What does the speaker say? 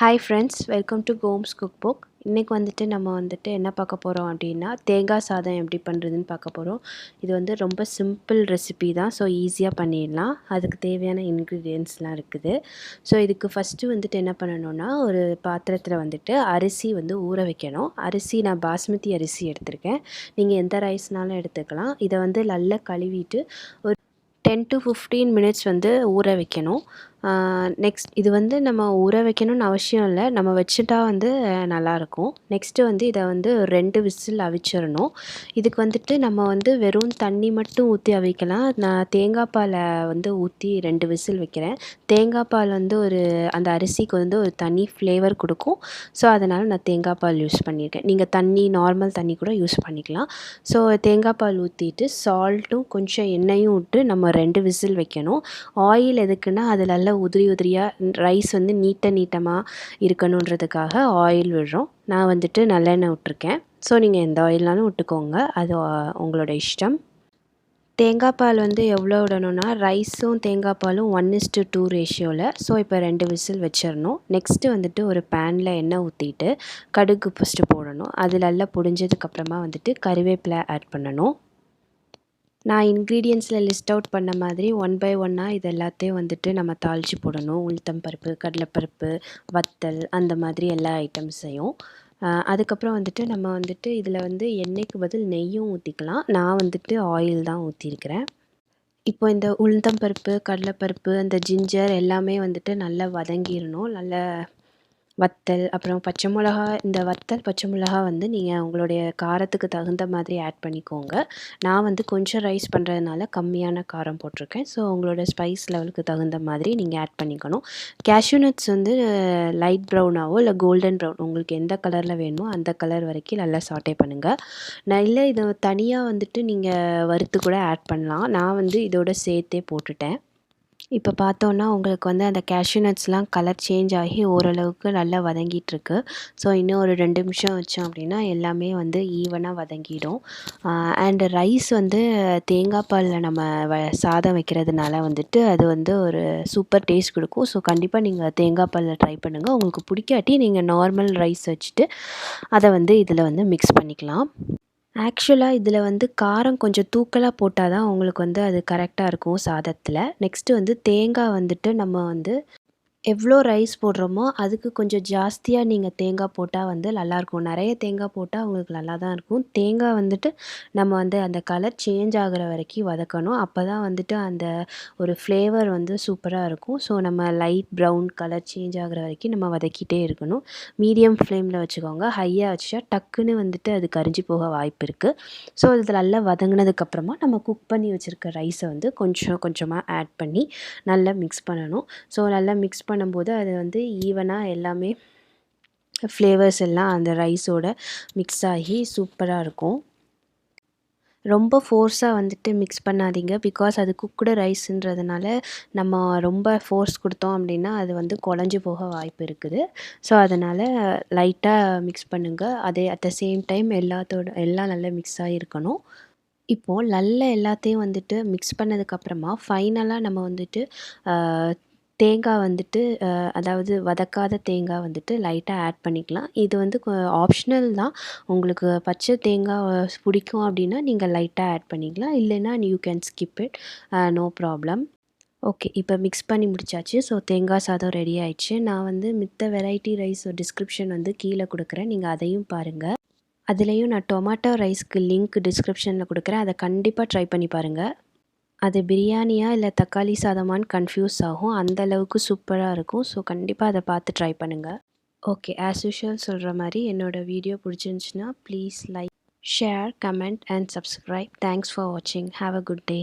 Hi friends, welcome to Gomes cook book. இன்றைக்கி நம்ம என்ன பார்க்க போகிறோம் அப்படின்னா, தேங்காய் சாதம் எப்படி பண்ணுறதுன்னு பார்க்க போகிறோம். இது ரொம்ப சிம்பிள் ரெசிபி தான். ஸோ ஈஸியாக பண்ணிடலாம். அதுக்கு தேவையான இன்க்ரீடியன்ட்ஸ்லாம் இருக்குது. ஸோ இதுக்கு ஃபஸ்ட்டு என்ன பண்ணணுன்னா, ஒரு பாத்திரத்தில் அரிசி ஊற வைக்கணும். அரிசி நான் பாஸ்மதி அரிசி எடுத்திருக்கேன். நீங்கள் எந்த ரைஸ்னாலும் எடுத்துக்கலாம். இதை நல்லா கழுவிட்டு ஒரு 10 to 15 மினிட்ஸ் ஊற வைக்கணும். நெக்ஸ்ட் இது நம்ம ஊற வைக்கணும்னு அவசியம் இல்லை, நம்ம வச்சுட்டா நல்லாயிருக்கும். நெக்ஸ்ட்டு இதை 2 விசில் அவிச்சிடணும். இதுக்கு நம்ம வெறும் தண்ணி மட்டும் ஊற்றி அவிக்கலாம். நான் தேங்காய் பாலை ஊற்றி 2 விசில் வைக்கிறேன். தேங்காய் பால் ஒரு அந்த அரிசிக்கு ஒரு தனி ஃப்ளேவர் கொடுக்கும். ஸோ அதனால் நான் தேங்காய் பால் யூஸ் பண்ணியிருக்கேன். நீங்கள் தண்ணி நார்மல் தண்ணி கூட யூஸ் பண்ணிக்கலாம். ஸோ தேங்காய் பால் ஊற்றிட்டு சால்ட்டும் கொஞ்சம் எண்ணெயும் விட்டு நம்ம 2 விசில் வைக்கணும். ஆயில் எதுக்குன்னா, அது நல்லா உதிரி உதிரியாக ரைஸ் நீட்டமாக இருக்கணுன்றதுக்காக ஆயில் விடுறோம். நான் நல்லெண்ணெய் விட்டுருக்கேன். ஸோ நீங்கள் எந்த ஆயில்னாலும் விட்டுக்கோங்க, அது உங்களோட இஷ்டம். தேங்காய் பால் எவ்வளோ விடணும்னா, ரைஸும் தேங்காய் பாலும் 1:2 ரேஷியோவில். ஸோ இப்போ 2 விசில் வச்சிடணும். நெக்ஸ்ட்டு ஒரு பேனில் எண்ணெய் ஊற்றிட்டு கடுகு ஃபஸ்ட்டு போடணும். அது நல்லா பொடிஞ்சதுக்கப்புறமா கறிவேப்பிலை ஆட் பண்ணணும். நான் இன்க்ரீடியன்ட்ஸில் லிஸ்ட் அவுட் பண்ண மாதிரி ஒன் பை ஒன்னாக இது எல்லாத்தையும் நம்ம தாளித்து போடணும். உளுத்தம் பருப்பு, கடலைப்பருப்பு, வத்தல், அந்த மாதிரி எல்லா ஐட்டம்ஸையும். அதுக்கப்புறம் நம்ம இதில் எண்ணெய்க்கு பதில் நெய்யும் ஊற்றிக்கலாம். நான் ஆயில் தான் ஊற்றிருக்கிறேன். இப்போ இந்த உளுத்தம் பருப்பு, கடலைப்பருப்பு, அந்த ஜிஞ்சர் எல்லாமே நல்லா வதங்கிடணும். நல்லா வத்தல், அப்புறம் பச்சை மிளகா. இந்த வத்தல், பச்சை மிளகா நீங்கள் உங்களுடைய காரத்துக்கு தகுந்த மாதிரி ஆட் பண்ணிக்கோங்க. நான் கொஞ்சம் ரைஸ் பண்ணுறதுனால கம்மியான காரம் போட்டிருக்கேன். ஸோ உங்களோட ஸ்பைஸ் லெவலுக்கு தகுந்த மாதிரி நீங்கள் ஆட் பண்ணிக்கணும். கேஷ்யூ நட்ஸ் லைட் ப்ரௌனாவோ இல்லை கோல்டன் ப்ரௌன், உங்களுக்கு எந்த கலரில் வேணுமோ அந்த கலர் வரைக்கும் நல்லா சாட்டே பண்ணுங்கள். இல்லை இதை தனியாக நீங்கள் வறுத்து கூட ஆட் பண்ணலாம். நான் இதோட சேர்த்தே போட்டுட்டேன். இப்போ பார்த்தோன்னா உங்களுக்கு அந்த கேஷ்யூ நட்ஸ்லாம் கலர் சேஞ்ச் ஆகி ஓரளவுக்கு நல்லா வதங்கிட்டுருக்கு. ஸோ இன்னும் ஒரு 2 நிமிஷம் வச்சோம் அப்படின்னா எல்லாமே ஈவனாக வதங்கிடும். அண்டு ரைஸ் தேங்காய் பாலில் நம்ம சாதம் வைக்கிறதுனால அது ஒரு சூப்பர் டேஸ்ட் கொடுக்கும். ஸோ கண்டிப்பாக நீங்கள் தேங்காய் பாலில் ட்ரை பண்ணுங்கள். உங்களுக்கு பிடிக்காட்டி நீங்கள் நார்மல் ரைஸ் வச்சுட்டு அதை இதில் மிக்ஸ் பண்ணிக்கலாம். ஆக்சுவலாக இதில் காரம் கொஞ்சம் தூக்கலாக போட்டால் தான் உங்களுக்கு அது கரெக்டாக இருக்கும் சாதத்தில். நெக்ஸ்ட்டு தேங்காய் நம்ம எவ்வளோ ரைஸ் போடுறோமோ அதுக்கு கொஞ்சம் ஜாஸ்தியாக நீங்கள் தேங்காய் போட்டால் நல்லாயிருக்கும். நிறைய தேங்காய் போட்டால் உங்களுக்கு நல்லா தான் இருக்கும். தேங்காய் நம்ம அந்த கலர் சேஞ்ச் ஆகிற வரைக்கும் வதக்கணும். அப்போ தான் அந்த ஒரு ஃப்ளேவர் சூப்பராக இருக்கும். ஸோ நம்ம லைட் ப்ரௌன் கலர் சேஞ்ச் ஆகிற வரைக்கும் நம்ம வதக்கிட்டே இருக்கணும். மீடியம் ஃப்ளேமில் வச்சுக்கோங்க. ஹையாக வச்சா டக்குன்னு அது கரிஞ்சு போக வாய்ப்பு இருக்குது. ஸோ இது நல்லா வதங்கினதுக்கப்புறமா நம்ம குக் பண்ணி வச்சுருக்க ரைஸை கொஞ்சம் கொஞ்சமாக ஆட் பண்ணி நல்லா மிக்ஸ் பண்ணணும். ஸோ நல்லா மிக்ஸ் பண்ணும்போது அது ஈவனாக எல்லாமே ஃப்ளேவர்ஸ் எல்லாம் அந்த ரைஸோட மிக்ஸ் ஆகி சூப்பராக இருக்கும். ரொம்ப ஃபோர்ஸாக மிக்ஸ் பண்ணாதீங்க. பிகாஸ் அது குக்குடு ரைஸுன்றதுனால நம்ம ரொம்ப ஃபோர்ஸ் கொடுத்தோம் அப்படின்னா அது குழஞ்சி போக வாய்ப்பு இருக்குது. ஸோ அதனால் லைட்டாக மிக்ஸ் பண்ணுங்கள். அதே அட் த சேம் டைம் எல்லாம் நல்லா மிக்ஸ் ஆகிருக்கணும். இப்போது நல்லா எல்லாத்தையும் மிக்ஸ் பண்ணதுக்கப்புறமா ஃபைனலாக நம்ம தேங்காய் அதாவது வதக்காத தேங்காய் லைட்டாக ஆட் பண்ணிக்கலாம். இது ஆப்ஷனல் தான். உங்களுக்கு பச்சை தேங்காய் பிடிக்கும் அப்படின்னா நீங்கள் லைட்டாக ஆட் பண்ணிக்கலாம். இல்லைன்னா you can skip it, no problem. Okay, இப்போ மிக்ஸ் பண்ணி முடிச்சாச்சு. ஸோ தேங்காய் சாதம் ரெடி ஆயிடுச்சு. நான் மித்த வெரைட்டி ரைஸ் டிஸ்கிரிப்ஷன் கீழே கொடுக்குறேன், நீங்கள் அதையும் பாருங்கள். அதுலேயும் நான் டொமேட்டோ ரைஸ்க்கு லிங்க் டிஸ்கிரிப்ஷனில் கொடுக்குறேன். அதை கண்டிப்பாக ட்ரை பண்ணி பாருங்கள். அது பிரியாணியா இல்லை தக்காளி சாதமான்னு கன்ஃப்யூஸ் ஆகும். அந்தளவுக்கு சூப்பராக இருக்கும். ஸோ கண்டிப்பாக அதை பார்த்து ட்ரை பண்ணுங்கள். ஓகே, ஆஸ் யூஷுவல் சொல்கிற மாதிரி என்னோடய வீடியோ பிடிச்சிருந்துச்சின்னா please like, share, comment and subscribe. Thanks for வாட்சிங். Have a good day.